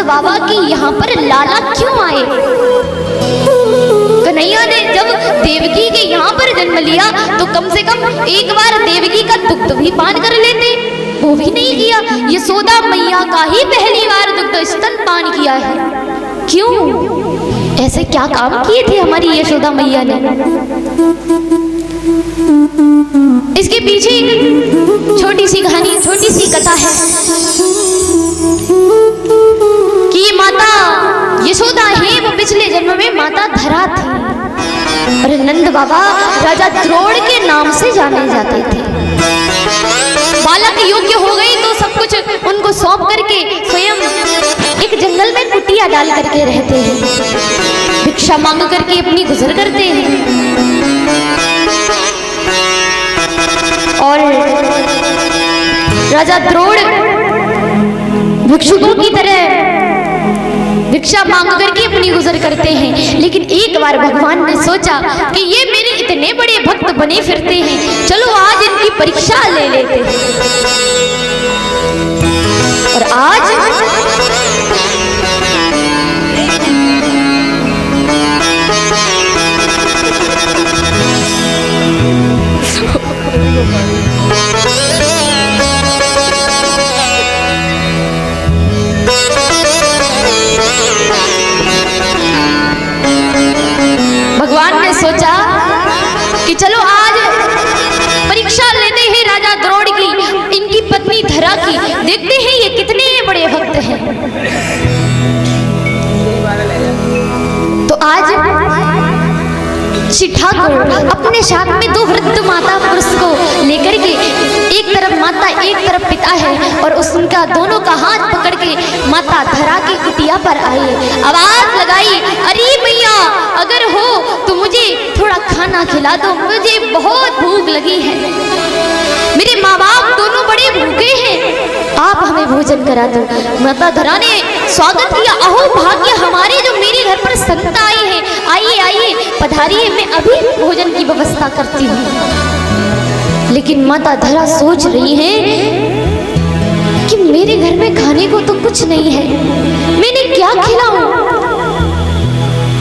बाबा की यहाँ पर लाला क्यों आए। कन्हैया ने जब देवकी के यहाँ पर जन्म लिया तो कम से कम एक बार देवकी का दुग्ध भी पान कर लेते, वो भी नहीं किया। यशोदा मैया का ही पहली बार दुग्ध स्तन पान किया है। क्यों? ऐसे क्या काम किए थे हमारी यशोदा मैया ने? इसके पीछे एक छोटी सी कहानी, छोटी सी कथा है कि ये माता यशोदा है वो पिछले जन्म में माता धरा थी और नंद बाबा राजा द्रोण के नाम से जाने जाते थे। बालक योग्य हो गई तो सब कुछ उनको सौंप करके स्वयं एक जंगल में कुटिया डाल करके रहते हैं, भिक्षा मांग करके अपनी गुजर करते हैं। और राजा द्रोण भिक्षुकों की तरह भिक्षा मांग करके अपनी गुजर करते हैं। लेकिन एक बार भगवान ने सोचा कि ये मेरे इतने बड़े भक्त बने फिरते हैं, चलो आज इनकी परीक्षा ले लेते हैं। और आज भगवान ने सोचा कि चलो आज परीक्षा लेते हैं राजा द्रोण की, इनकी पत्नी धरा की, देखते हैं ये कितने बड़े भक्त हैं। तो आज ठाकुर अपने साथ में दो वृद्ध माता पुरुष को लेकर के, एक तरफ माता एक तरफ पिता है, और उनका दोनों का हाथ पकड़ के माता धरा की कुटिया पर आए, आवाज लगाई, अरे मैया अगर हो तो मुझे थोड़ा खाना खिला दो, मुझे बहुत भूख लगी है, मेरे माँ बाप दोनों बड़े भूखे हैं, आप हमें भोजन करा दो। माता धरा ने स्वागत किया, अहो भाग्य हमारे जो मेरे घर पर संत आए हैं, आइए आइए पधारिए, मैं अभी भोजन की व्यवस्था करती हूँ। लेकिन माता धरा सोच रही है कि मेरे घर में खाने को तो कुछ नहीं है, मैंने क्या खिलाऊं।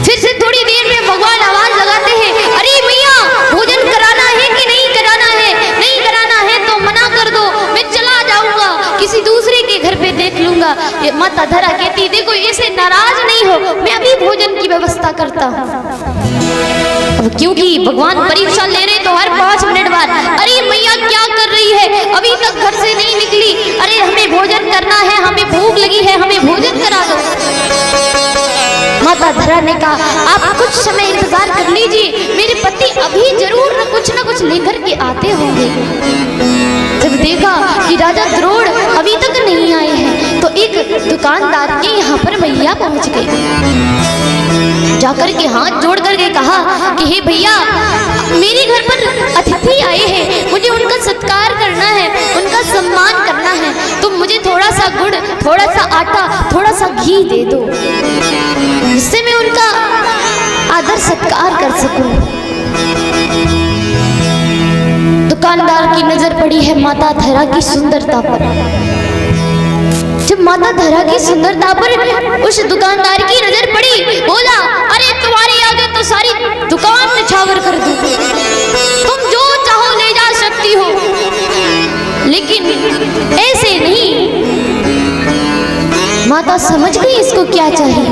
फिर से थोड़ी देर में भगवान आवाज लगाते हैं, अरे मैया भोजन कराना है कि नहीं कराना है? नहीं कराना है तो मना कर दो, मैं चला जाऊंगा, किसी दूसरे के घर पे देख लूंगा। ये माता धरा कहती, देखो ऐसे नाराज नहीं हो, मैं अभी भोजन की व्यवस्था करता हूँ। क्योंकि भगवान परीक्षा ले रहे तो हर 5 मिनट बाद, अरे मैया क्या कर रही है, अभी तक घर से नहीं निकली, अरे हमें भोजन करना है, हमें भूख लगी है, हमें भोजन करा दो। माता धरा ने कहा, आप कुछ समय इंतजार कर लीजिए, मेरे पति अभी जरूर न कुछ लेकर के आते होंगे। जब देखा कि राजा द्रोण अभी तक नहीं आए हैं तो एक दुकानदार के यहाँ पर मैया पहुंच गई। जाकर के हाथ जोड़ करके कहा कि हे भैया, मेरे घर पर अतिथि आए हैं, मुझे उनका सत्कार करना है, उनका सम्मान करना है, तो मुझे थोड़ा सा गुड़, थोड़ा सा आटा, थोड़ा सा घी दे दो, जिससे मैं उनका आदर सत्कार कर सकूं। दुकानदार की नजर पड़ी है माता धरा की सुंदरता पर। जब माता धरा की सुंदरता पर उस दुकानदार की नजर पड़ी, बोला, अरे तुम्हारे आगे तो सारी दुकान निछावर कर दूं, तुम जो चाहो ले जा सकती हो, लेकिन ऐसे नहीं। माता समझ गई इसको क्या चाहिए।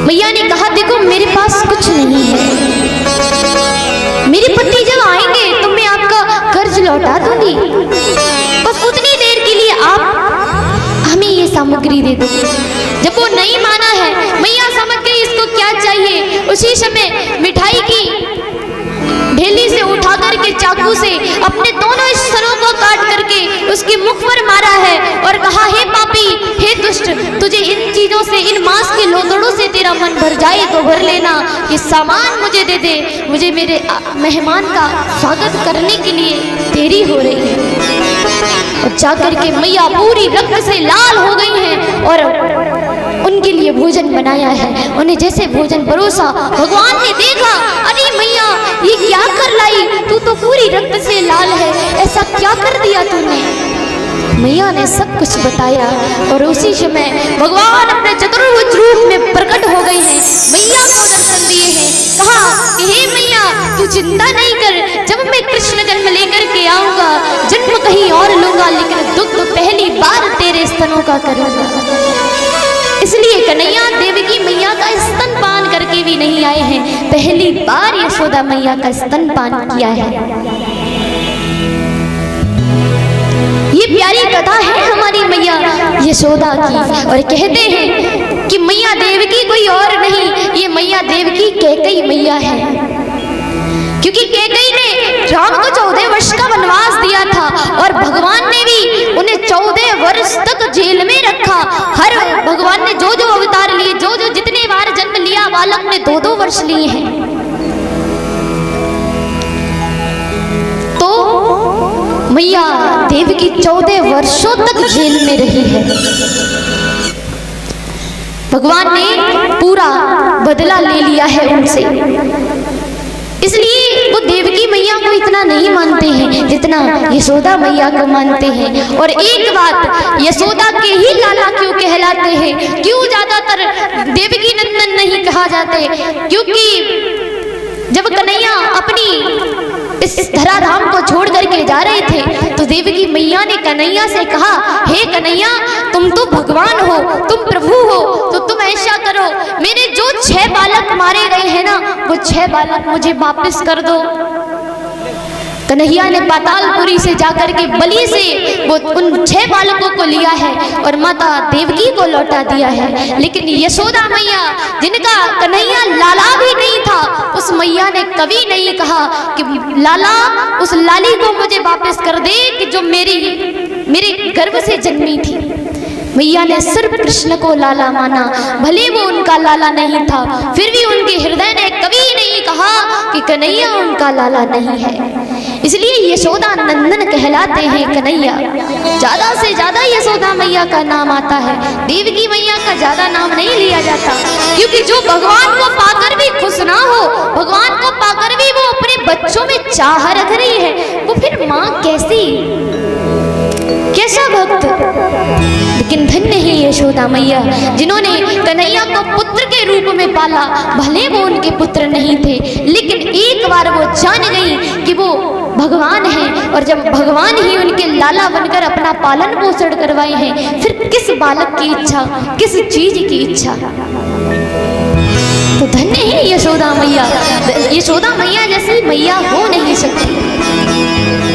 मैया ने कहा, देखो मेरे पास कुछ नहीं है, मेरे पति जब आएंगे तो मैं आपका कर्ज लौटा दूंगी, बस उतनी देर के लिए आप हमें ये सामग्री दे दो। जब वो नहीं माना है, मैया समझ गई इसको क्या चाहिए। उसी समय मिठाई की ढेली से उठा करके चाकू से अपने दोनों स्तनों को काट करके उसके मुख पर मारा है और कहा, हे पापी, हे दुष्ट, तुझे इन चीजों से, इन मांस के लोथड़ों से तेरा मन भर जाए तो भर लेना, ये सामान मुझे दे दे, मुझे मेरे मेहमान का स्वागत करने के लिए देरी हो रही है। और जाकर के मैया पूरी रक्त से लाल हो गई हैं और उनके लिए भोजन बनाया है। उन्हें जैसे भोजन परोसा, भगवान ने देखा, अरे मैया ये क्या कर लाई, तू तो पूरी रक्त से लाल है, ऐसा क्या कर दिया तूने। मैया ने सब कुछ बताया और उसी समय भगवान अपने चतुर्भुज रूप में प्रकट हो गए हैं, मैया को दर्शन दिए हैं। कहा कि हे मैया तू चिंता नहीं कर, जब मैं कृष्ण जन्म लेकर के आऊंगा, जन्म कहीं और लूंगा, लेकिन दुख पहली बार तेरे स्तनों का करूंगा। इसलिए कन्हैया देवकी मैया का स्तनपान करके भी नहीं आए हैं, पहली बार यशोदा मैया का स्तनपान किया है। ये प्यारी कथा है हमारी मैया यशोदा की, और कहते हैं कि मैया देवकी कोई और नहीं, ये मैया देवकी कैकेयी मैया है। क्योंकि कैकेयी ने राम को 14 वर्ष का वनवास दिया था और भगवान ने भी उन्हें 14 वर्ष तक जेल में रखा। हर भगवान ने जो जो अवतार लिए, जो जो जितने बार जन्म लिया, बालक ने 2-2 वर्ष लिए हैं। तो मैया देवकी 14 वर्षों तक जेल में रही है। भगवान ने पूरा बदला ले लिया है उनसे, इसलिए वो देवकी मैया को इतना नहीं मानते हैं जितना यशोदा मैया को मानते हैं। और एक बात, यशोदा के ही लाला क्यों कहलाते हैं, क्यों ज्यादातर देवकी नंदन नहीं कहा जाते? क्योंकि जब कन्हैया अपनी इस धराधाम को छोड़ करके जा रहे थे तो देवकी मैया ने कन्हैया से कहा, हे कन्हैया तुम तो भगवान हो, तुम प्रभु हो, तो तुम ऐसा करो, मेरे जो 6 बालक मारे गए हैं ना, वो 6 बालक मुझे वापस कर दो। कन्हैया ने पातालपुरी से जाकर के बलि से वो उन 6 बालकों को लिया है और माता देवकी को लौटा दिया है। लेकिन यशोदा मैया, जिनका कन्हैया लाला भी नहीं था, उस मैया ने कभी नहीं कहा कि लाला, उस लाली को मुझे वापस कर दे कि जो मेरे गर्भ से जन्मी थी। मैया ने सिर्फ कृष्ण को लाला माना, भले वो उनका लाला नहीं था, फिर भी उनके हृदय ने कभी नहीं कहा कि कन्हैया उनका लाला नहीं है। इसलिए यशोदा नंदन कहलाते हैं कन्हैया। ज्यादा से ज्यादा यशोदा मैया का नाम आता है, देवकी मैया का ज्यादा नाम नहीं लिया जाता, क्योंकि जो भगवान को पाकर भी खुश ना हो, भगवान को पाकर भी वो अपने बच्चों में चाह रख रही है, वो फिर माँ कैसा भक्त। लेकिन धन्य है यशोदा मैया, जिन्होंने कन्हैया को पुत्र के रूप में पाला। भले वो उनके पुत्र नहीं थे, लेकिन एक बार वो जान गई कि वो भगवान हैं, और जब भगवान ही उनके लाला बनकर अपना पालन पोषण करवाए हैं, फिर किस बालक की इच्छा, किस चीज की इच्छा। तो धन्य है यशोदा मैया, यशोदा मैया जैसी मैया हो नहीं सकती।